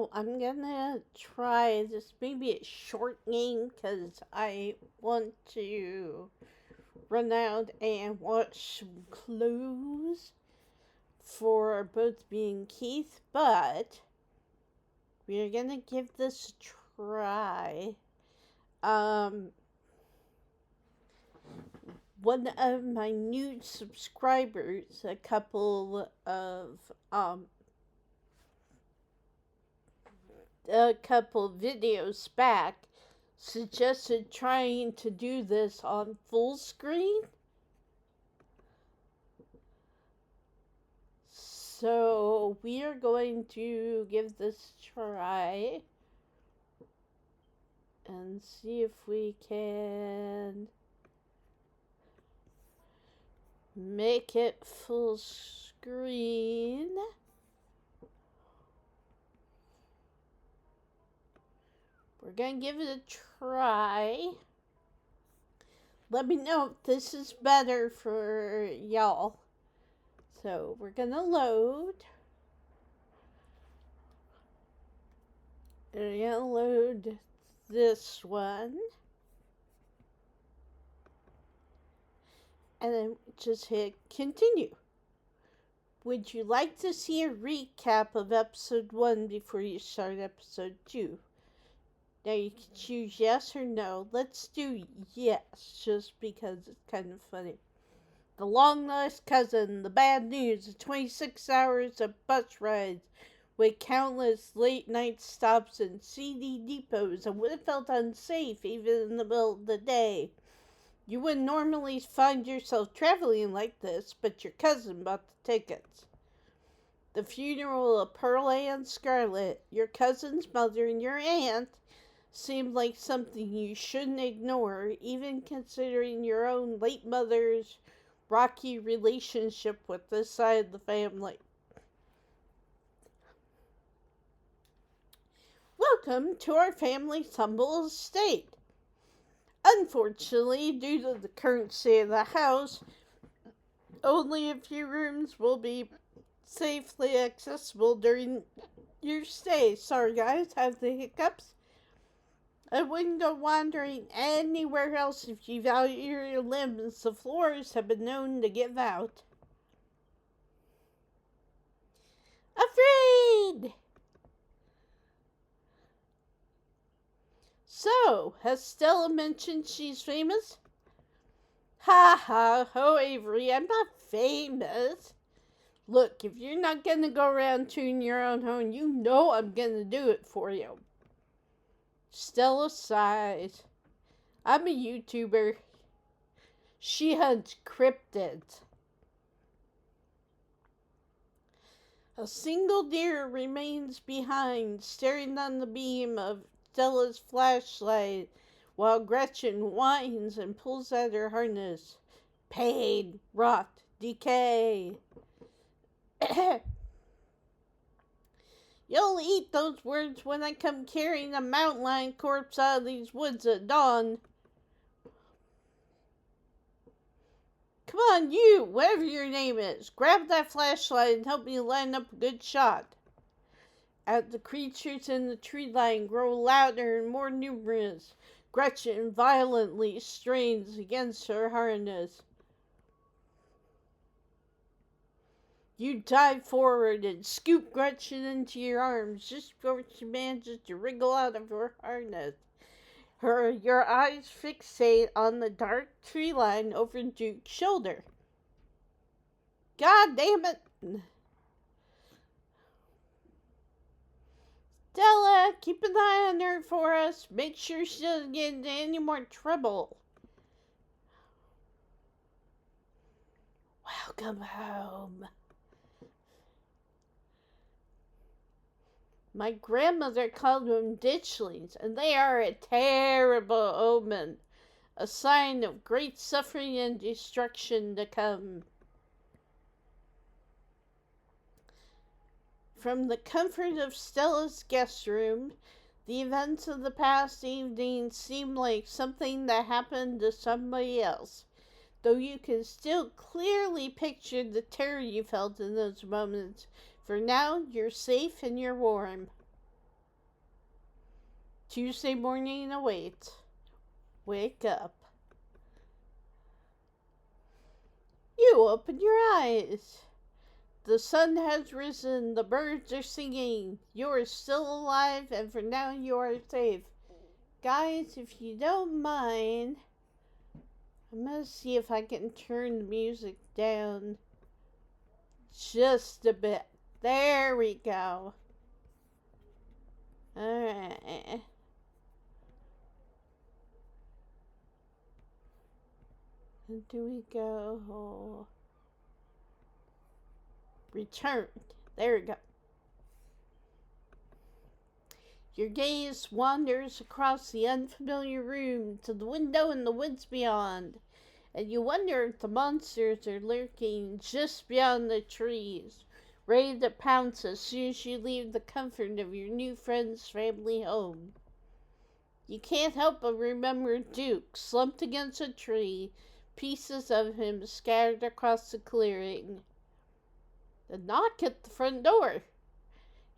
So I'm gonna try this maybe a short game because I want to run out and watch some clues for both me and Keith, but we're gonna give this a try. Um, One of my new subscribers, a couple videos back, suggested trying to do this on full screen. So we are going to give this a try and see if we can make it full screen. We're going to give it a try. Let me know if this is better for y'all. So we're going to load. We're going to load this one. And then just hit continue. Would you like to see a recap of episode 1 before you start episode 2? Now you can choose yes or no. Let's do yes, just because it's kind of funny. The long lost cousin, the bad news, the 26 hours of bus rides with countless late night stops and CD depots and would have felt unsafe even in the middle of the day. You wouldn't normally find yourself traveling like this, but your cousin bought the tickets. The funeral of Pearl and Scarlet, your cousin's mother, and your aunt seemed like something you shouldn't ignore, even considering your own late mother's rocky relationship with this side of the family. Welcome to our family's humble estate. Unfortunately, due to the current state of the house, only a few rooms will be safely accessible during your stay. Sorry guys, have the hiccups. I wouldn't go wandering anywhere else if you value your limbs. The floors have been known to give out. Afraid! So, has Stella mentioned she's famous? Ha ha, ho Avery, I'm not famous. Look, if you're not gonna go around tooting your own horn, you know I'm gonna do it for you. Stella sighs. I'm a YouTuber. She hunts cryptids. A single deer remains behind, staring on the beam of Stella's flashlight, while Gretchen whines and pulls at her harness. Pain, rot, decay. You'll eat those words when I come carrying a mountain lion corpse out of these woods at dawn. Come on, you, whatever your name is, grab that flashlight and help me line up a good shot. As the creatures in the tree line grow louder and more numerous, Gretchen violently strains against her harness. You dive forward and scoop Gretchen into your arms just before she manages to wriggle out of her harness. Your eyes fixate on the dark tree line over Duke's shoulder. God damn it! Stella, keep an eye on her for us. Make sure she doesn't get into any more trouble. Welcome home. My grandmother called them ditchlings, and they are a terrible omen, a sign of great suffering and destruction to come. From the comfort of Stella's guest room, the events of the past evening seem like something that happened to somebody else, though you can still clearly picture the terror you felt in those moments. For now, you're safe and you're warm. Tuesday morning awaits. Wake up. You open your eyes. The sun has risen. The birds are singing. You are still alive, and for now you are safe. Guys, if you don't mind, I'm going to see if I can turn the music down just a bit. There we go. Alright. And do we go? Return. There we go. Your gaze wanders across the unfamiliar room to the window in the woods beyond, and you wonder if the monsters are lurking just beyond the trees, ready to pounce as soon as you leave the comfort of your new friend's family home. You can't help but remember Duke slumped against a tree, pieces of him scattered across the clearing. The knock at the front door.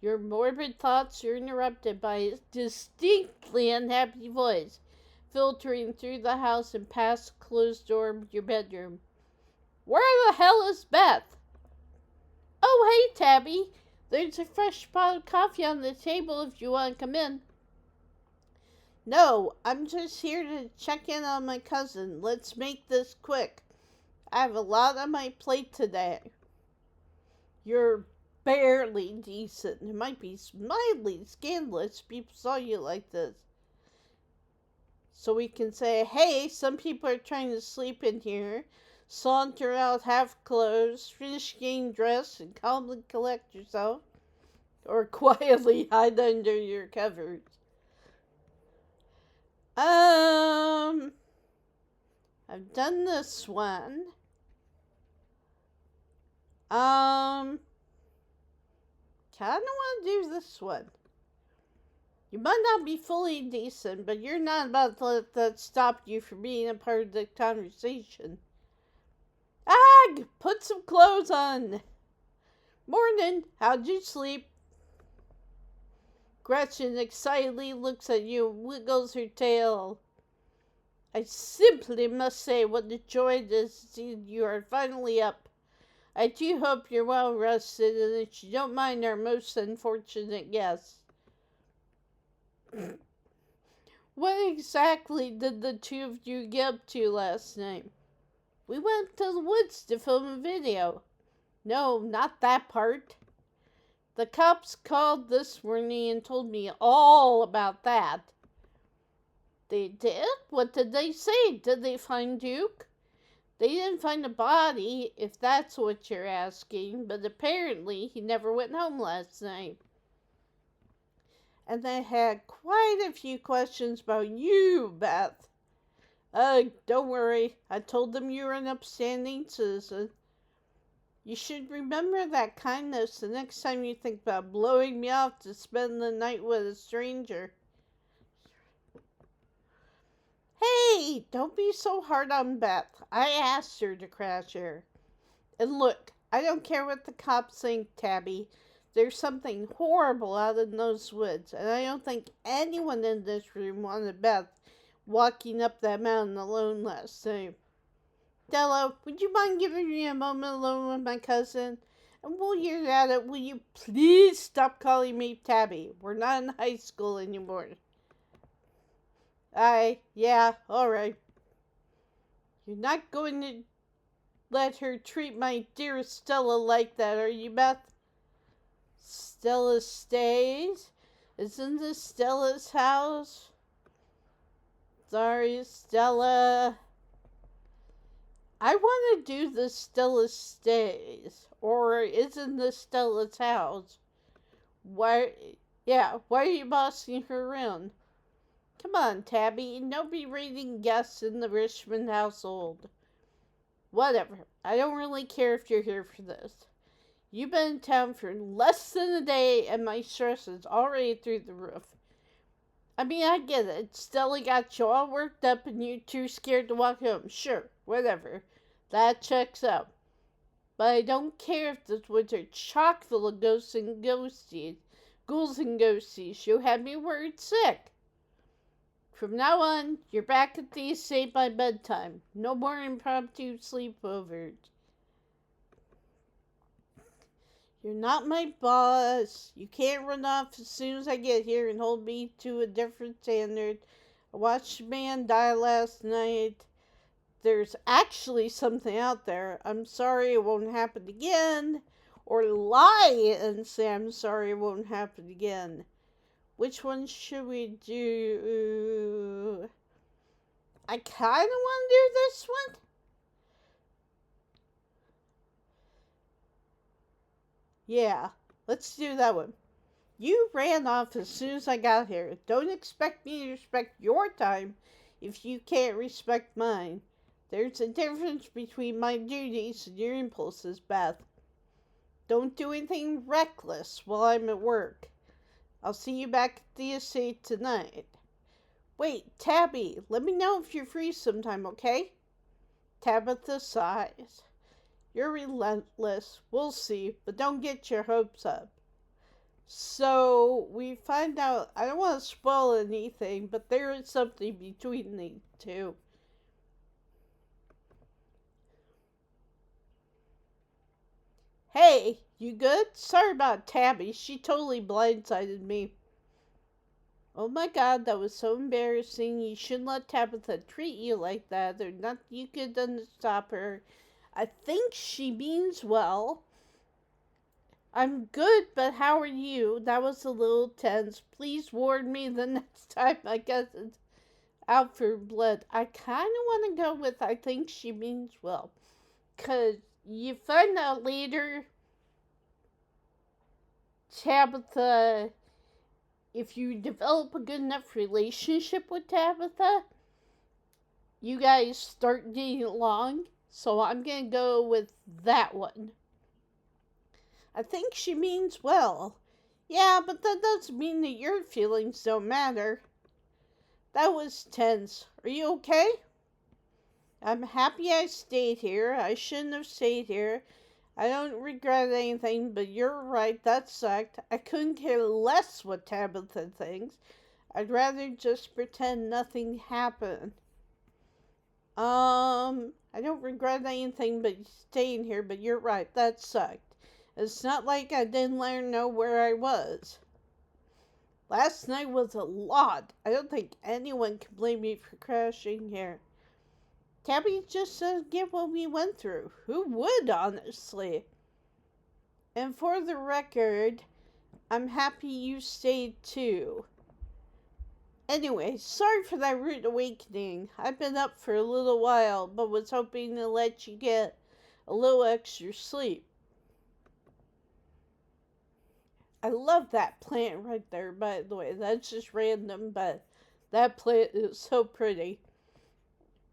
Your morbid thoughts are interrupted by a distinctly unhappy voice filtering through the house and past the closed door of your bedroom. Where the hell is Beth? Oh, hey, Tabby. There's a fresh pot of coffee on the table if you want to come in. No, I'm just here to check in on my cousin. Let's make this quick. I have a lot on my plate today. You're barely decent. It might be mildly scandalous if people saw you like this. So we can say, hey, some people are trying to sleep in here, saunter out half clothed, finish getting dressed, and calmly collect yourself, or quietly hide under your covers. I've done this one. Kinda want to do this one. You might not be fully decent, but you're not about to let that stop you from being a part of the conversation. Ag! Put some clothes on. Morning. How'd you sleep? Gretchen excitedly looks at you and wiggles her tail. I simply must say what a joy it is to see you are finally up. I do hope you're well rested and that you don't mind our most unfortunate guest. What exactly did the two of you get up to last night? We went to the woods to film a video. No, not that part. The cops called this morning and told me all about that. They did? What did they say? Did they find Duke? They didn't find a body, if that's what you're asking, but apparently he never went home last night. And they had quite a few questions about you, Beth. Don't worry. I told them you were an upstanding citizen. You should remember that kindness the next time you think about blowing me off to spend the night with a stranger. Hey, don't be so hard on Beth. I asked her to crash here. And look, I don't care what the cops think, Tabby. There's something horrible out in those woods, and I don't think anyone in this room wanted Beth walking up that mountain alone last night. Della, would you mind giving me a moment alone with my cousin? And while you're at it, will you please stop calling me Tabby? We're not in high school anymore. Yeah, alright. You're not going to let her treat my dear Stella like that, are you, Beth? Stella stays? Isn't this Stella's house? Sorry, Stella. I want to do the Stella stays. Or isn't this Stella's house? Why are you bossing her around? Come on, Tabby. No berating guests in the Richmond household. Whatever. I don't really care if you're here for this. You've been in town for less than a day, and my stress is already through the roof. I mean, I get it. Stella got you all worked up, and you're too scared to walk home. Sure, whatever. That checks out. But I don't care if this woods are chock full of ghosts and ghosties. Ghouls and ghosties. You had me worried sick. From now on, you're back at the estate by bedtime. No more impromptu sleepovers. You're not my boss. You can't run off as soon as I get here and hold me to a different standard. I watched a man die last night. There's actually something out there. I'm sorry it won't happen again. Or lie and say I'm sorry it won't happen again. Which one should we do? I kind of want to do this one. Yeah, let's do that one. You ran off as soon as I got here. Don't expect me to respect your time if you can't respect mine. There's a difference between my duties and your impulses, Beth. Don't do anything reckless while I'm at work. I'll see you back at the estate tonight. Wait, Tabby, let me know if you're free sometime, okay? Tabitha sighs. You're relentless. We'll see, but don't get your hopes up. So, we find out, I don't want to spoil anything, but there is something between the two. Hey, you good? Sorry about Tabby. She totally blindsided me. Oh my god, that was so embarrassing. You shouldn't let Tabitha treat you like that. There's nothing you could have done to stop her. I think she means well. I'm good, but how are you? That was a little tense. Please warn me the next time my cousin's out for blood. I kind of want to go with I think she means well. Because you find out later, Tabitha, if you develop a good enough relationship with Tabitha, you guys start getting along. So I'm going to go with that one. I think she means well. Yeah, but that doesn't mean that your feelings don't matter. That was tense. Are you okay? I'm happy I stayed here. I shouldn't have stayed here. I don't regret anything, but you're right, that sucked. I couldn't care less what Tabitha thinks. I'd rather just pretend nothing happened. I don't regret anything but staying here, but you're right, that sucked. It's not like I didn't let her know where I was. Last night was a lot. I don't think anyone can blame me for crashing here. Tabby just doesn't get what we went through. Who would, honestly? And for the record, I'm happy you stayed too. Anyway, sorry for that rude awakening. I've been up for a little while, but was hoping to let you get a little extra sleep. I love that plant right there, by the way. That's just random, but that plant is so pretty.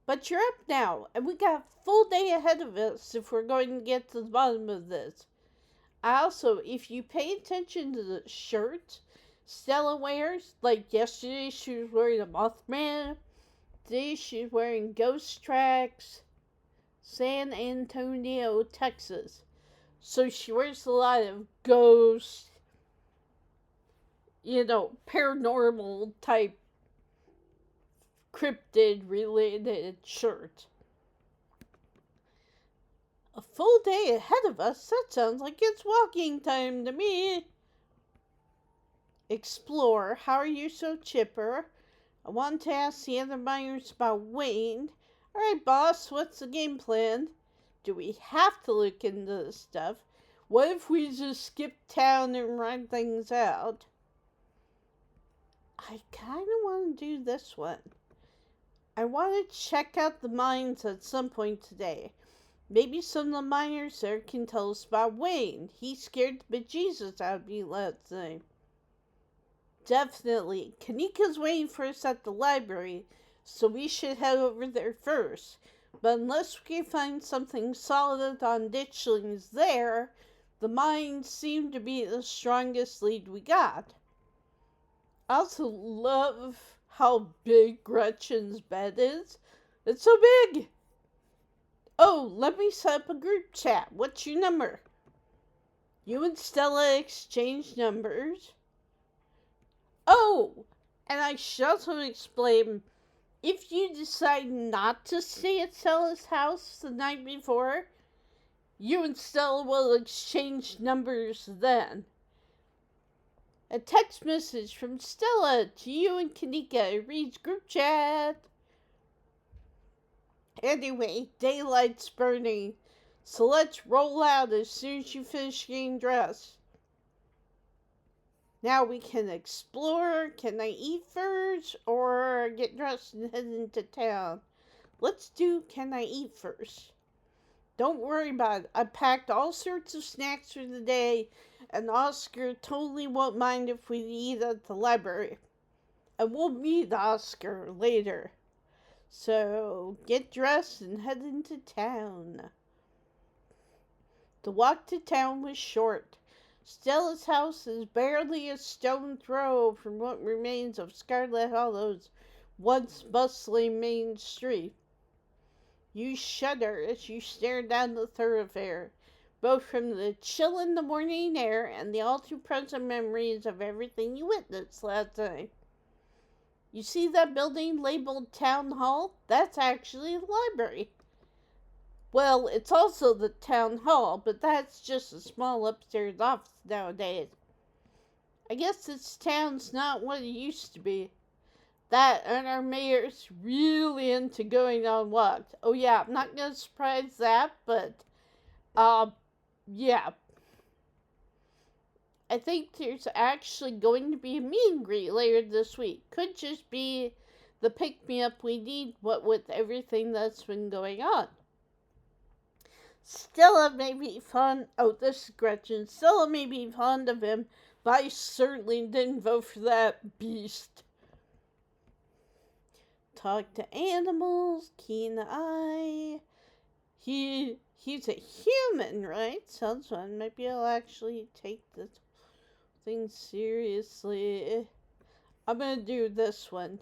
But you're up now, and we got a full day ahead of us if we're going to get to the bottom of this. Also, if you pay attention to the shirt Stella wears, like yesterday she was wearing a Mothman, today she's wearing Ghost Tracks, San Antonio, Texas. So she wears a lot of ghosts, paranormal type cryptid related shirt. A full day ahead of us? That sounds like it's walking time to me. Explore, how are you so chipper? I want to ask the other miners about Wayne. Alright, boss, what's the game plan? Do we have to look into this stuff? What if we just skip town and ride things out? I kind of want to do this one. I want to check out the mines at some point today. Maybe some of the miners there can tell us about Wayne. He scared the bejesus out of me last night. Definitely. Kanika's waiting for us at the library, so we should head over there first. But unless we can find something solid on ditchlings there, the mines seem to be the strongest lead we got. I also love how big Gretchen's bed is. It's so big! Oh, let me set up a group chat. What's your number? You and Stella exchange numbers. Oh, And I should also explain, if you decide not to stay at Stella's house the night before, you and Stella will exchange numbers then. A text message from Stella to you and Kanika. It reads group chat. Anyway, daylight's burning, so let's roll out as soon as you finish getting dressed. Now we can explore. Can I eat first or get dressed and head into town? Let's do can I eat first. Don't worry about it. I packed all sorts of snacks for the day, and Oscar totally won't mind if we eat at the library. And we'll meet Oscar later. So get dressed and head into town. The walk to town was short. Stella's house is barely a stone throw from what remains of Scarlet Hollow's once bustling main street. You shudder as you stare down the thoroughfare, both from the chill in the morning air and the all too present memories of everything you witnessed last night. You see that building labeled Town Hall? That's actually the library. Well, it's also the Town Hall, but that's just a small upstairs office nowadays. I guess this town's not what it used to be. That and our mayor's really into going on walks. Oh yeah, I'm not gonna surprise that, but yeah. I think there's actually going to be a meet and greet later this week. Could just be the pick-me-up we need, what with everything that's been going on. Stella may be fond... Oh, this is Gretchen. Stella may be fond of him, but I certainly didn't vote for that beast. Talk to animals, keen eye. He's a human, right? Sounds fun. Maybe I'll actually take this thing seriously. I'm gonna do this one.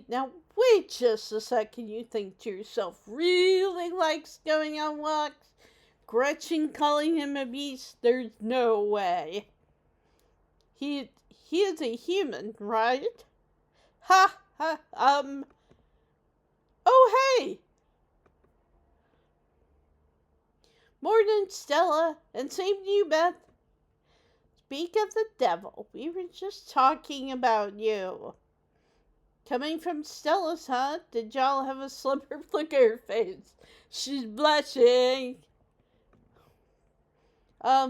Now wait just a second, you think to yourself, really likes going on walks? Gretchen calling him a beast? There's no way. He is a human, right? Ha ha, oh hey! Morning, Stella, and same to you, Beth. Speak of the devil, we were just talking about you. Coming from Stella's, huh? Did y'all have a slipper? Look at her face. She's blushing.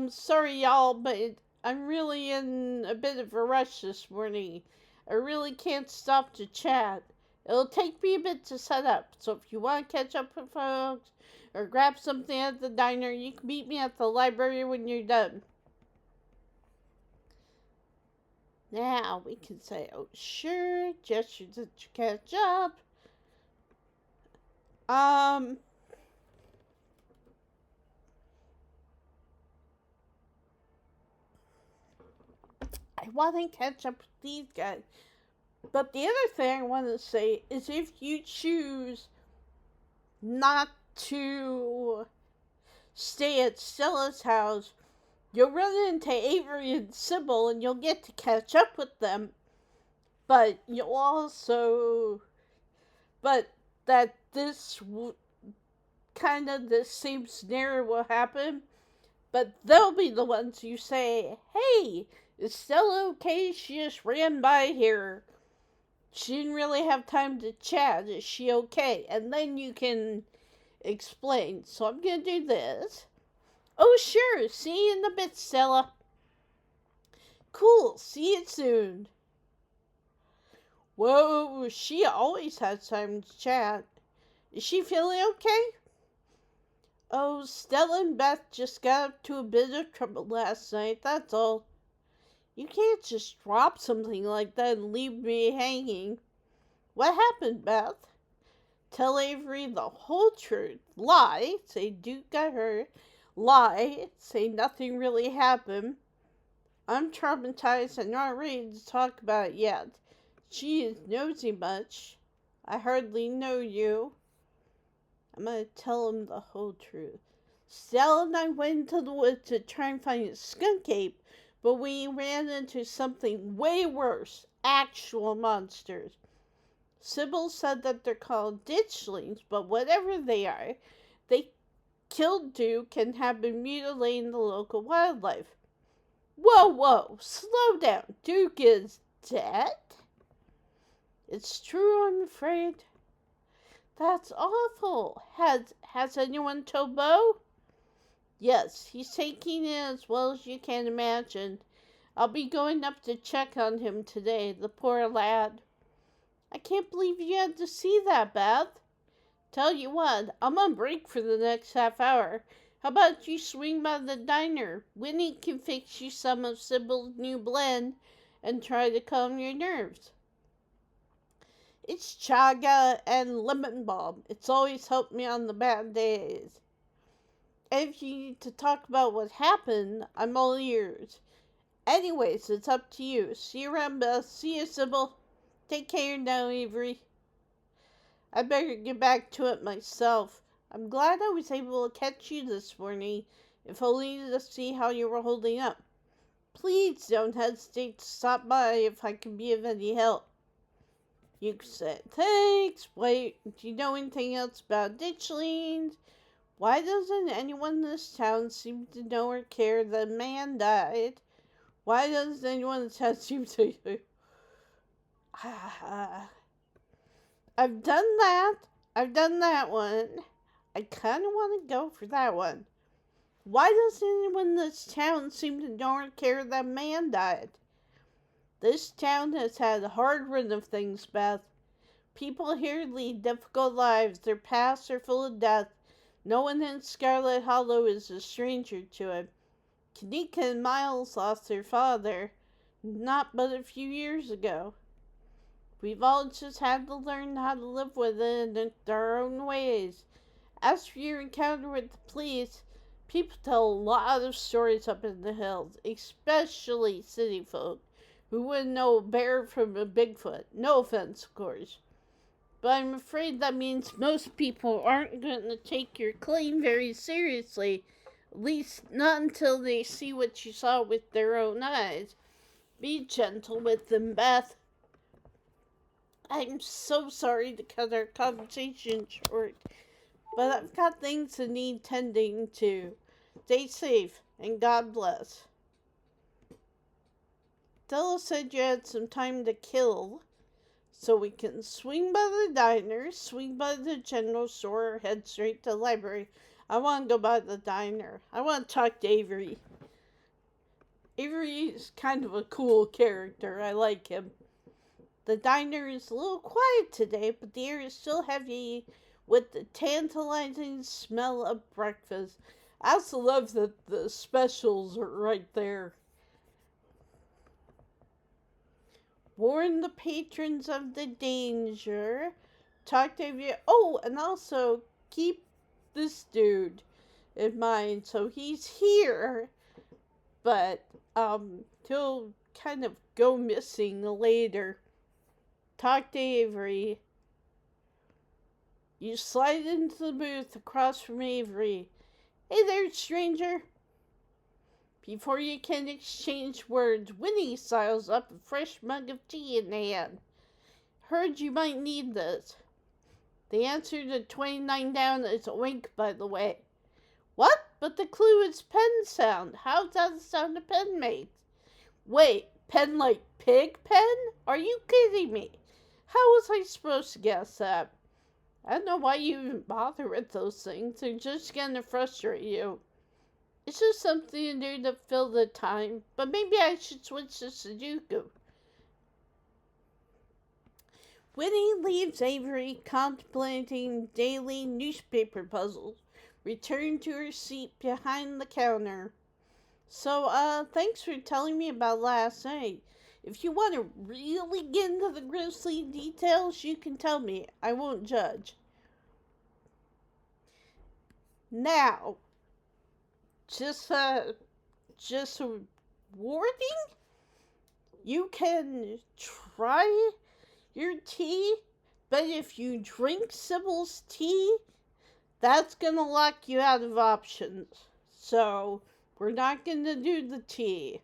Sorry y'all, but I'm really in a bit of a rush this morning. I really can't stop to chat. It'll take me a bit to set up, so if you want to catch up with folks or grab something at the diner, you can meet me at the library when you're done. Now we can say, oh sure, gesture to catch up. I want to catch up with these guys. But the other thing I want to say is if you choose not to stay at Stella's house, you'll run into Avery and Sybil and you'll get to catch up with them. But you'll also... But that this kind of the same scenario will happen. But they'll be the ones who say, hey, is Stella okay? She just ran by here. She didn't really have time to chat. Is she okay? And then you can explain. So I'm going to do this. Oh, sure. See you in a bit, Stella. Cool. See you soon. Whoa, she always has time to chat. Is she feeling okay? Oh, Stella and Beth just got up to a bit of trouble last night, that's all. You can't just drop something like that and leave me hanging. What happened, Beth? Tell Avery the whole truth. Lie, say Duke got hurt. Lie, say nothing really happened. I'm traumatized and not ready to talk about it yet. She is nosy much. I hardly know you. I'm going to tell him the whole truth. Stella and I went into the woods to try and find a skunk ape, but we ran into something way worse, actual monsters. Sybil said that they're called ditchlings, but whatever they killed Duke and have been mutilating the local wildlife. Whoa, whoa, slow down. Duke is dead? It's true, I'm afraid. That's awful. Has anyone told Bo? Yes, he's taking it as well as you can imagine. I'll be going up to check on him today, the poor lad. I can't believe you had to see that, Beth. Tell you what, I'm on break for the next half hour. How about you swing by the diner? Winnie can fix you some of Sybil's new blend and try to calm your nerves. It's chaga and lemon balm. It's always helped me on the bad days. If you need to talk about what happened, I'm all ears. Anyways, it's up to you. See you around, Beth. See you, Sybil. Take care now, Avery. I better get back to it myself. I'm glad I was able to catch you this morning, if only to see how you were holding up. Please don't hesitate to stop by if I can be of any help. You said, thanks. Wait, do you know anything else about ditchlings? Why doesn't anyone in this town seem to know or care that a man died? Why doesn't anyone in this town seem to... I've done that one. I kind of want to go for that one. Why doesn't anyone in this town seem to know or care that a man died? This town has had a hard run of things, Beth. People here lead difficult lives. Their pasts are full of death. No one in Scarlet Hollow is a stranger to it. Kanika and Miles lost their father, not but a few years ago. We've all just had to learn how to live with it in our own ways. As for your encounter with the police, people tell a lot of stories up in the hills, especially city folk, who wouldn't know a bear from a Bigfoot. No offense, of course. But I'm afraid that means most people aren't going to take your claim very seriously, at least not until they see what you saw with their own eyes. Be gentle with them, Beth. I'm so sorry to cut our conversation short, but I've got things that need tending to. Stay safe, and God bless. Della said you had some time to kill, so we can swing by the diner, swing by the general store, or head straight to the library. I want to go by the diner. I want to talk to Avery. Avery is kind of a cool character. I like him. The diner is a little quiet today, but the air is still heavy with the tantalizing smell of breakfast. I also love that the specials are right there. Warn the patrons of the danger. Talk to you. Oh, and also keep this dude in mind. So he's here, but he'll kind of go missing later. Talk to Avery. You slide into the booth across from Avery. Hey there, stranger. Before you can exchange words, Winnie siles up a fresh mug of tea in hand. Heard you might need this. The answer to 29 down is a wink, by the way. What? But the clue is pen sound. How's that the sound a pen makes? Wait, pen like pig pen? Are you kidding me? How was I supposed to guess that? I don't know why you even bother with those things. They're just gonna frustrate you. It's just something to do to fill the time, but maybe I should switch to Sudoku. Winnie leaves Avery contemplating daily newspaper puzzles, returned to her seat behind the counter. So, thanks for telling me about last night. If you want to really get into the grisly details, you can tell me. I won't judge. Now, just a warning, you can try your tea, but if you drink Sybil's tea, that's gonna lock you out of options. So, we're not gonna do the tea.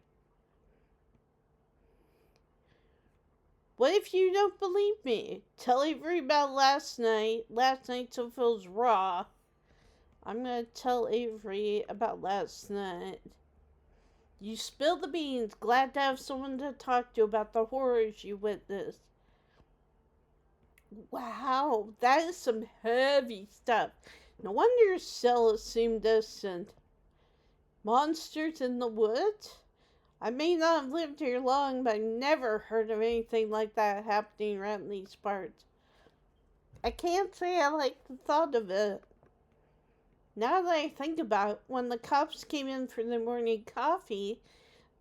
What if you don't believe me? Tell Avery about last night. Last night so feels raw. I'm gonna tell Avery about last night. You spilled the beans. Glad to have someone to talk to about the horrors you witnessed. Wow, that is some heavy stuff. No wonder Stella seemed distant. Monsters in the woods? I may not have lived here long, but I never heard of anything like that happening around these parts. I can't say I like the thought of it. Now that I think about it, when the cops came in for their morning coffee,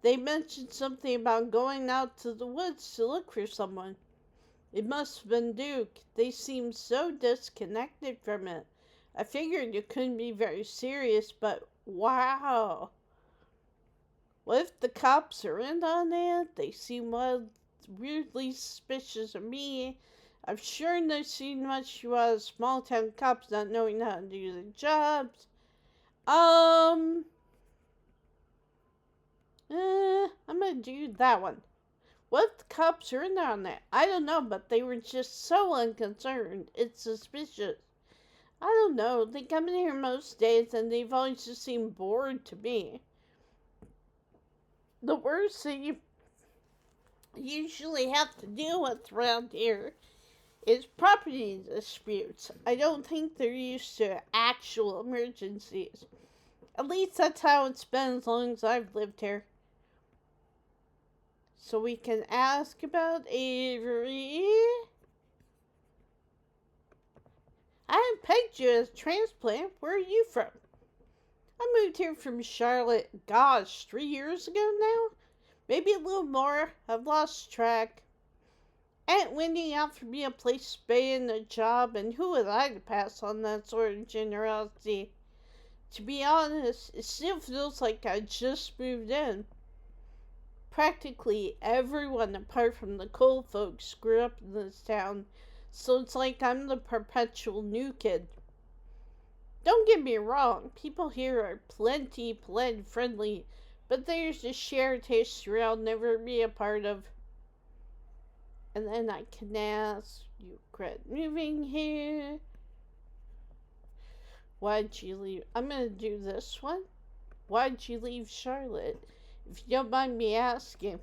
they mentioned something about going out to the woods to look for someone. It must have been Duke. They seemed so disconnected from it. I figured it couldn't be very serious, but wow. What if the cops are in on it? They seem weirdly suspicious of me. I'm sure they've seen much about small town cops not knowing how to do their jobs. I'm gonna do that one. What if the cops are in on that? I don't know, but they were just so unconcerned. It's suspicious. I don't know. They come in here most days and they've always just seemed bored to me. The worst that you usually have to deal with around here is property disputes. I don't think they're used to actual emergencies. At least that's how it's been as long as I've lived here. So we can ask about Avery. I haven't pegged you as a transplant. Where are you from? I moved here from Charlotte, 3 years ago now? Maybe a little more. I've lost track. Aunt Wendy offered me a place to stay and a job, and who was I to pass on that sort of generosity? To be honest, it still feels like I just moved in. Practically everyone apart from the Cole folks grew up in this town, so it's like I'm the perpetual new kid. Don't get me wrong, people here are plenty friendly, but there's a shared history I'll never be a part of. And then I can ask, you regret moving here? Why'd you leave? I'm gonna do this one. Why'd you leave Charlotte? If you don't mind me asking.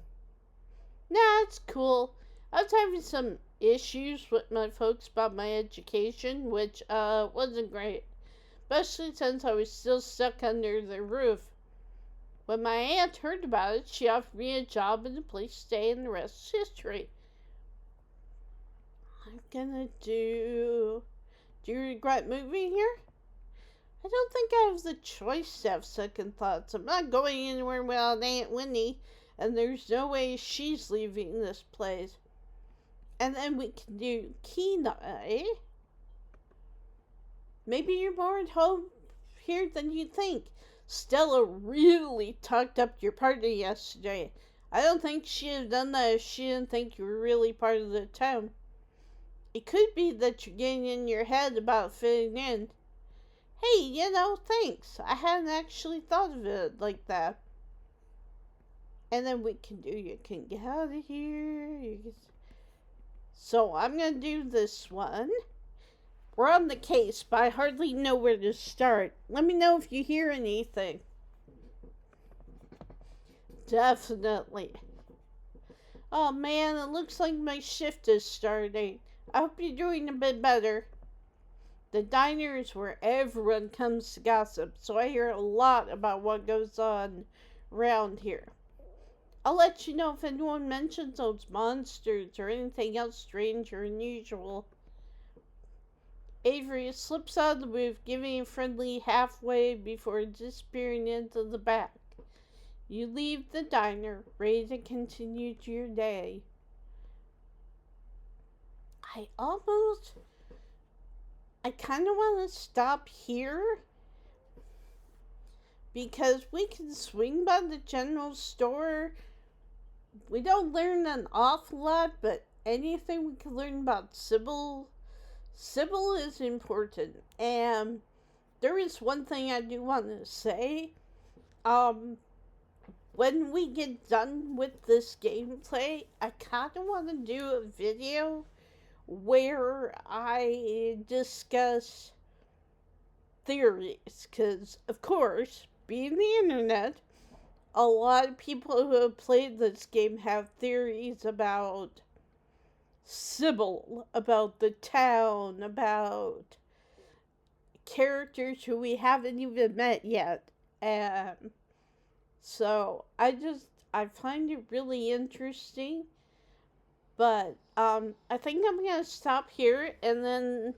Nah, it's cool. I was having some issues with my folks about my education, which wasn't great. Especially since I was still stuck under their roof. When my aunt heard about it, she offered me a job and a place to stay, and the rest is history. I'm gonna do... Do you regret moving here? I don't think I have the choice to have second thoughts. I'm not going anywhere without Aunt Winnie, and there's no way she's leaving this place. And then we can do Kenai. Maybe you're more at home here than you think. Stella really tucked up your party yesterday. I don't think she'd have done that if she didn't think you were really part of the town. It could be that you're getting in your head about fitting in. Hey, thanks. I hadn't actually thought of it like that. And then we can do, you can get out of here. So I'm going to do this one. We're on the case, but I hardly know where to start. Let me know if you hear anything. Definitely. Oh man, it looks like my shift is starting. I hope you're doing a bit better. The diner is where everyone comes to gossip, so I hear a lot about what goes on around here. I'll let you know if anyone mentions those monsters or anything else strange or unusual. Avery slips out of the booth, giving a friendly halfway before disappearing into the back. You leave the diner, ready to continue to your day. I kind of want to stop here because we can swing by the general store. We don't learn an awful lot, but anything we can learn about Sybil is important. And there is one thing I do want to say. when we get done with this gameplay, I kind of want to do a video where I discuss theories. Because, of course, being the internet, a lot of people who have played this game have theories about Sybil, about the town, about characters who we haven't even met yet. So I find it really interesting. But I think I'm gonna stop here, and then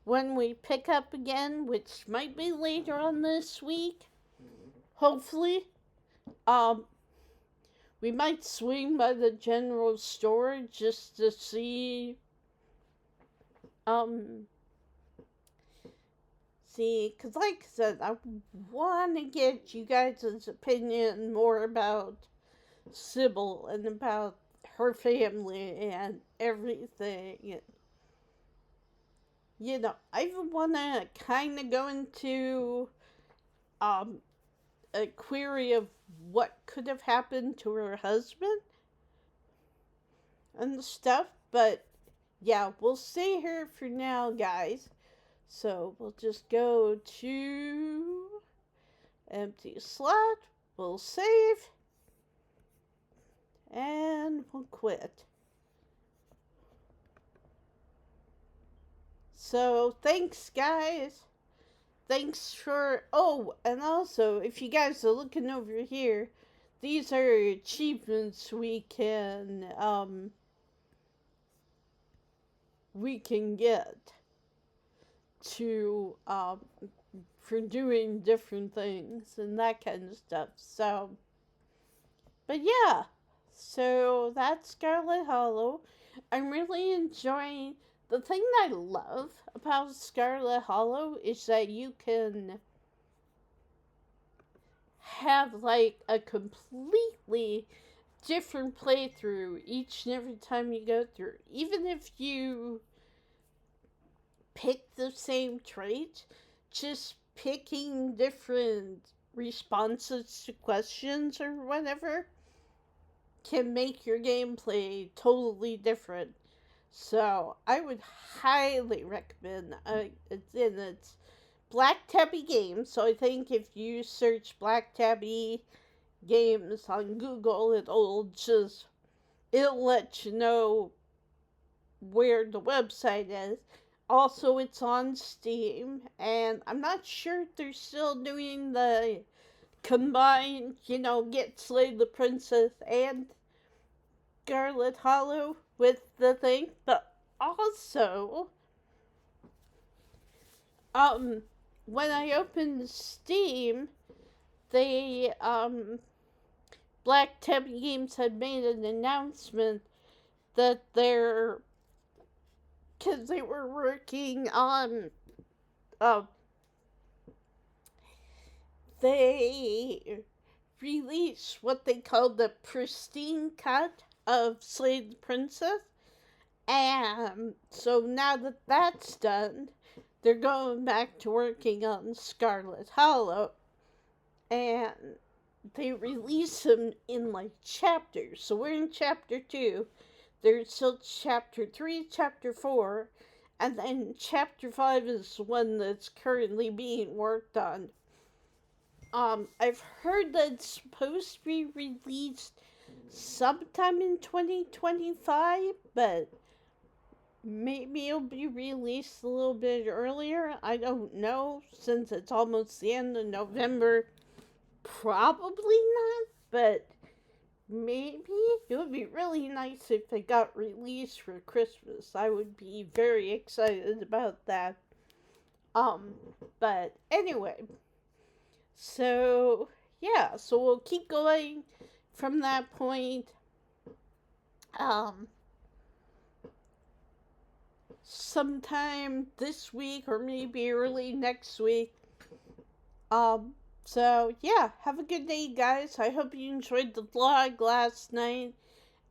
when we pick up again, which might be later on this week, hopefully, um, we might swing by the general store just to um, because like I said, I want to get you guys' opinion more about Sybil and about her family and everything. You know, I even want to kind of go into a query of what could have happened to her husband and stuff, but yeah, we'll stay here for now, guys. So we'll just go to empty slot, we'll save, and we'll quit. So thanks, guys. Thanks for, oh, and also, if you guys are looking over here, these are achievements we can get to, for doing different things and that kind of stuff. So, but yeah, so that's Scarlet Hollow. I'm really enjoying. The thing that I love about Scarlet Hollow is that you can have like a completely different playthrough each and every time you go through. Even if you pick the same trait, just picking different responses to questions or whatever can make your gameplay totally different. So I would highly recommend it's Black Tabby Games. So I think if you search Black Tabby Games on Google, it'll let you know where the website is. Also, it's on Steam, and I'm not sure if they're still doing the combined, get Slay the Princess and Scarlet Hollow with the thing, but also, when I opened Steam, they, Black Tabby Games had made an announcement that because they were working on, they released what they called the pristine cut of Slay the Princess. And so now that that's done, they're going back to working on Scarlet Hollow. And they release them in like chapters. So we're in chapter 2. There's still chapter 3, chapter 4. And then chapter 5 is one that's currently being worked on. I've heard that it's supposed to be released sometime in 2025, but maybe it'll be released a little bit earlier. I don't know, since it's almost the end of November. Probably not, but maybe. It would be really nice if it got released for Christmas. I would be very excited about that. But anyway, so yeah, so we'll keep going from that point. Sometime this week or maybe early next week. So yeah, have a good day, guys. I hope you enjoyed the vlog last night.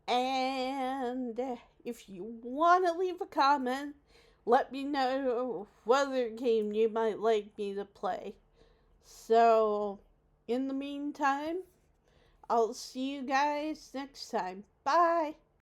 And if you want to leave a comment, let me know what other game you might like me to play. So, in the meantime, I'll see you guys next time. Bye.